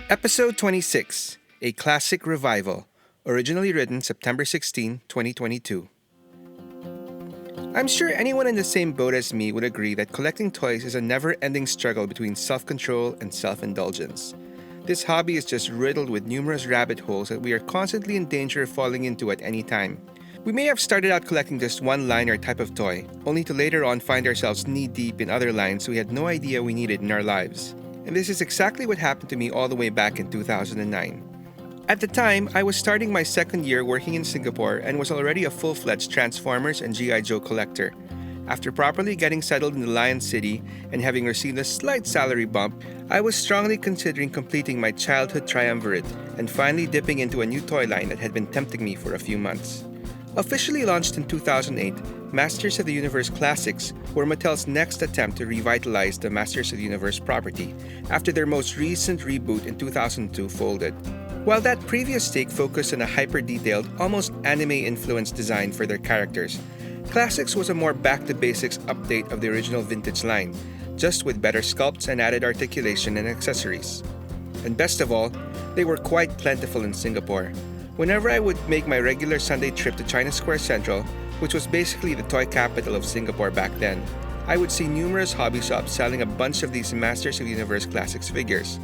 Episode 26, A Classic Revival, originally written September 16, 2022. I'm sure anyone in the same boat as me would agree that collecting toys is a never-ending struggle between self-control and self-indulgence. This hobby is just riddled with numerous rabbit holes that we are constantly in danger of falling into at any time. We may have started out collecting just one line or type of toy, only to later on find ourselves knee-deep in other lines we had no idea we needed in our lives. And this is exactly what happened to me all the way back in 2009. At the time, I was starting my second year working in Singapore and was already a full-fledged Transformers and G.I. Joe collector. After properly getting settled in the Lion City and having received a slight salary bump, I was strongly considering completing my childhood triumvirate and finally dipping into a new toy line that had been tempting me for a few months. Officially launched in 2008, Masters of the Universe Classics were Mattel's next attempt to revitalize the Masters of the Universe property after their most recent reboot in 2002 folded. While that previous take focused on a hyper-detailed, almost anime-influenced design for their characters, Classics was a more back-to-basics update of the original vintage line, just with better sculpts and added articulation and accessories. And best of all, they were quite plentiful in Singapore. Whenever I would make my regular Sunday trip to China Square Central, which was basically the toy capital of Singapore back then, I would see numerous hobby shops selling a bunch of these Masters of the Universe Classics figures.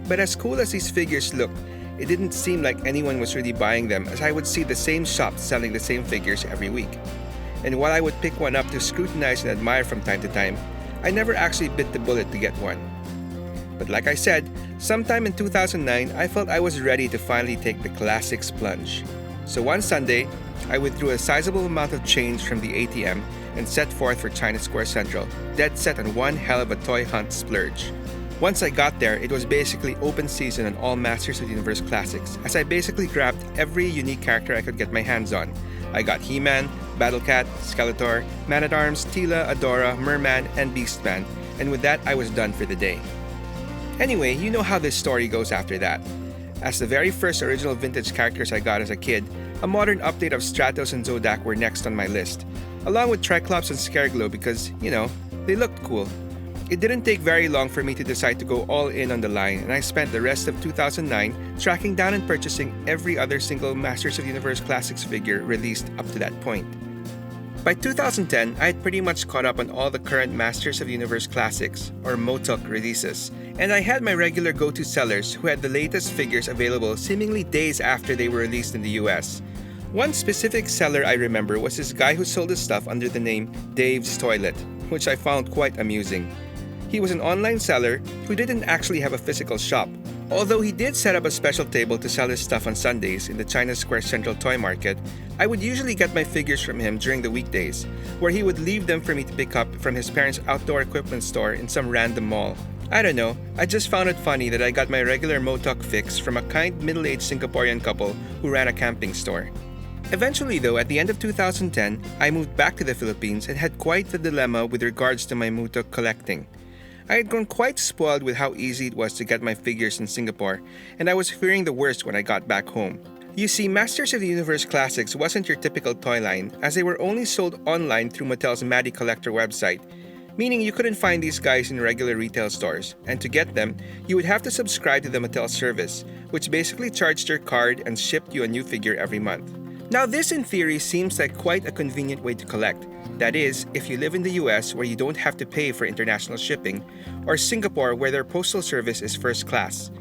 But as cool as these figures looked, it didn't seem like anyone was really buying them, as I would see the same shops selling the same figures every week. And while I would pick one up to scrutinize and admire from time to time, I never actually bit the bullet to get one. But like I said, sometime in 2009, I felt I was ready to finally take the Classics plunge. So one Sunday, I withdrew a sizable amount of change from the ATM and set forth for China Square Central, dead set on one hell of a toy hunt splurge. Once I got there, it was basically open season on all Masters of the Universe Classics, as I basically grabbed every unique character I could get my hands on. I got He-Man, Battlecat, Skeletor, Man-at-Arms, Teela, Adora, Merman, and Beastman, and with that I was done for the day. Anyway, you know how this story goes after that. As the very first original vintage characters I got as a kid, a modern update of Stratos and Zodak were next on my list, along with Triclops and Scareglow because, they looked cool. It didn't take very long for me to decide to go all in on the line, and I spent the rest of 2009 tracking down and purchasing every other single Masters of the Universe Classics figure released up to that point. By 2010, I had pretty much caught up on all the current Masters of the Universe Classics, or MOTOK, releases, and I had my regular go-to sellers who had the latest figures available seemingly days after they were released in the US. One specific seller I remember was this guy who sold his stuff under the name Dave's Toilet, which I found quite amusing. He was an online seller who didn't actually have a physical shop, although he did set up a special table to sell his stuff on Sundays in the China Square Central Toy Market. I would usually get my figures from him during the weekdays, where he would leave them for me to pick up from his parents' outdoor equipment store in some random mall. I don't know, I just found it funny that I got my regular MOTOK fix from a kind middle-aged Singaporean couple who ran a camping store. Eventually though, at the end of 2010, I moved back to the Philippines and had quite the dilemma with regards to my MOTOK collecting. I had grown quite spoiled with how easy it was to get my figures in Singapore, and I was fearing the worst when I got back home. You see, Masters of the Universe Classics wasn't your typical toy line, as they were only sold online through Mattel's Maddie Collector website, meaning you couldn't find these guys in regular retail stores, and to get them, you would have to subscribe to the Mattel service, which basically charged your card and shipped you a new figure every month. Now this in theory seems like quite a convenient way to collect. That is, if you live in the US where you don't have to pay for international shipping, or Singapore where their postal service is first class.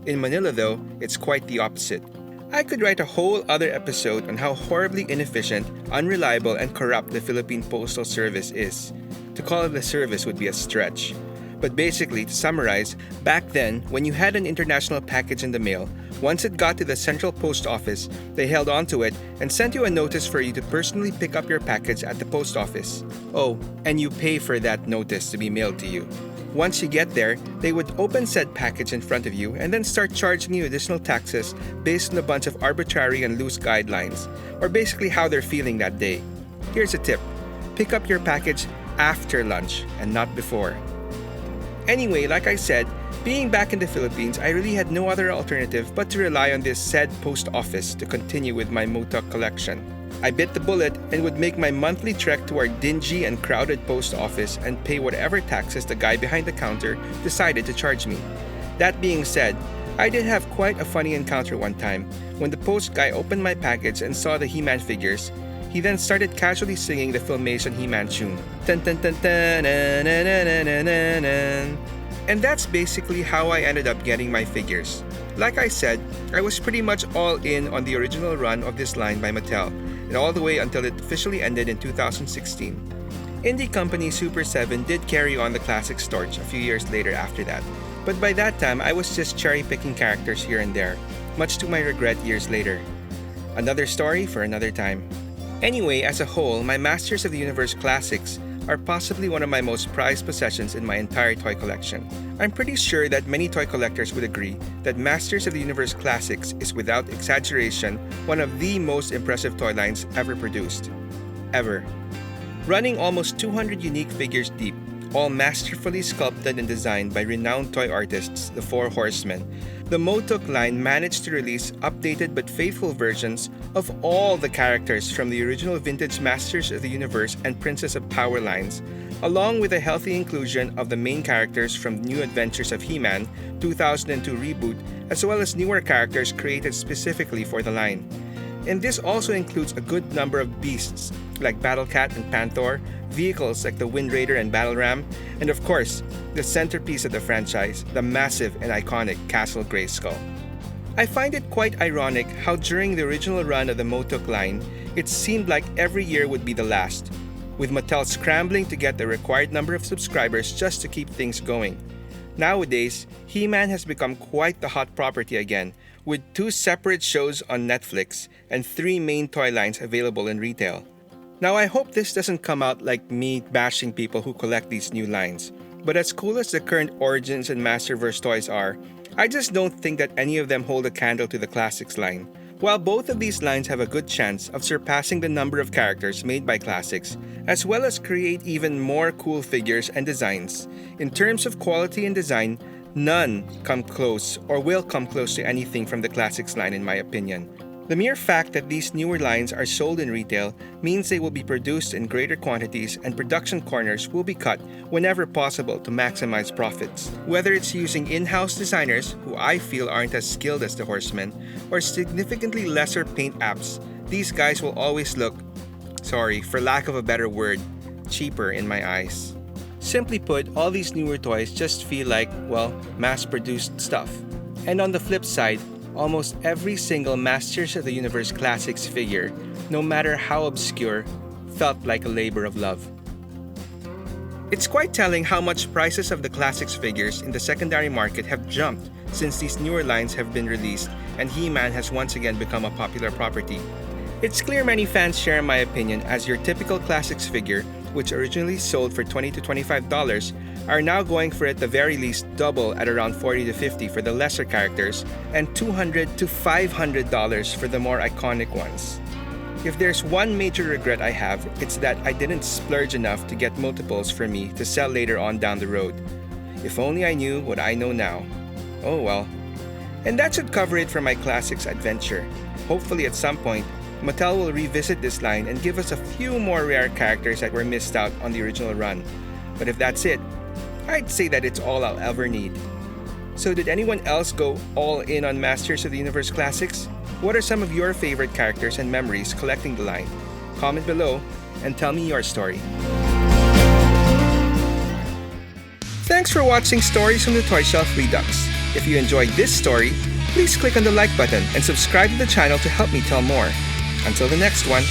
In Manila though, it's quite the opposite. I could write a whole other episode on how horribly inefficient, unreliable, and corrupt the Philippine Postal Service is. To call it a service would be a stretch. But basically, to summarize, back then, when you had an international package in the mail, once it got to the central post office, they held onto it and sent you a notice for you to personally pick up your package at the post office. Oh, and you pay for that notice to be mailed to you. Once you get there, they would open said package in front of you and then start charging you additional taxes based on a bunch of arbitrary and loose guidelines, or basically how they're feeling that day. Here's a tip: pick up your package after lunch and not before. Anyway, like I said, being back in the Philippines, I really had no other alternative but to rely on this said post office to continue with my MOTOK collection. I bit the bullet and would make my monthly trek to our dingy and crowded post office and pay whatever taxes the guy behind the counter decided to charge me. That being said, I did have quite a funny encounter one time. When the post guy opened my package and saw the He-Man figures, he then started casually singing the Filmation He-Man tune. Dun, dun, dun, dun, na, na, na, na, na, na, na. And that's basically how I ended up getting my figures. Like I said, I was pretty much all in on the original run of this line by Mattel, and all the way until it officially ended in 2016. Indie company Super 7 did carry on the classic torch a few years later after that, but by that time I was just cherry-picking characters here and there, much to my regret years later. Another story for another time. Anyway, as a whole, my Masters of the Universe classics are possibly one of my most prized possessions in my entire toy collection. I'm pretty sure that many toy collectors would agree that Masters of the Universe Classics is without exaggeration one of the most impressive toy lines ever produced. Ever. Running almost 200 unique figures deep, all masterfully sculpted and designed by renowned toy artists, the Four Horsemen, the Motuk line managed to release updated but faithful versions of all the characters from the original vintage Masters of the Universe and Princess of Power lines, along with a healthy inclusion of the main characters from New Adventures of He-Man 2002 reboot, as well as newer characters created specifically for the line. And this also includes a good number of beasts like Battle Cat and Panther, vehicles like the Wind Raider and Battle Ram, and of course, the centerpiece of the franchise, the massive and iconic Castle Grayskull. I find it quite ironic how during the original run of the Motuk line, it seemed like every year would be the last, with Mattel scrambling to get the required number of subscribers just to keep things going. Nowadays, He-Man has become quite the hot property again, with 2 separate shows on Netflix and 3 main toy lines available in retail. Now I hope this doesn't come out like me bashing people who collect these new lines, but as cool as the current Origins and Masterverse toys are, I just don't think that any of them hold a candle to the Classics line. While both of these lines have a good chance of surpassing the number of characters made by Classics, as well as create even more cool figures and designs, in terms of quality and design, none come close or will come close to anything from the Classics line in my opinion. The mere fact that these newer lines are sold in retail means they will be produced in greater quantities and production corners will be cut whenever possible to maximize profits. Whether it's using in-house designers, who I feel aren't as skilled as the Horsemen, or significantly lesser paint apps, these guys will always look, sorry, for lack of a better word, cheaper in my eyes. Simply put, all these newer toys just feel like, well, mass-produced stuff. And on the flip side, almost every single Masters of the Universe Classics figure, no matter how obscure, felt like a labor of love. It's quite telling how much prices of the Classics figures in the secondary market have jumped since these newer lines have been released and He-Man has once again become a popular property. It's clear many fans share my opinion, as your typical Classics figure, which originally sold for $20 to $25, are now going for at the very least double at around $40 to $50 for the lesser characters and $200 to $500 for the more iconic ones. If there's one major regret I have, it's that I didn't splurge enough to get multiples for me to sell later on down the road. If only I knew what I know now. Oh well. And that should cover it for my Classics adventure. Hopefully at some point, Mattel will revisit this line and give us a few more rare characters that were missed out on the original run. But if that's it, I'd say that it's all I'll ever need. So did anyone else go all in on Masters of the Universe Classics? What are some of your favorite characters and memories collecting the line? Comment below and tell me your story. Thanks for watching Stories from the Toy Shelf Redux. If you enjoyed this story, please click on the like button and subscribe to the channel to help me tell more. Until the next one.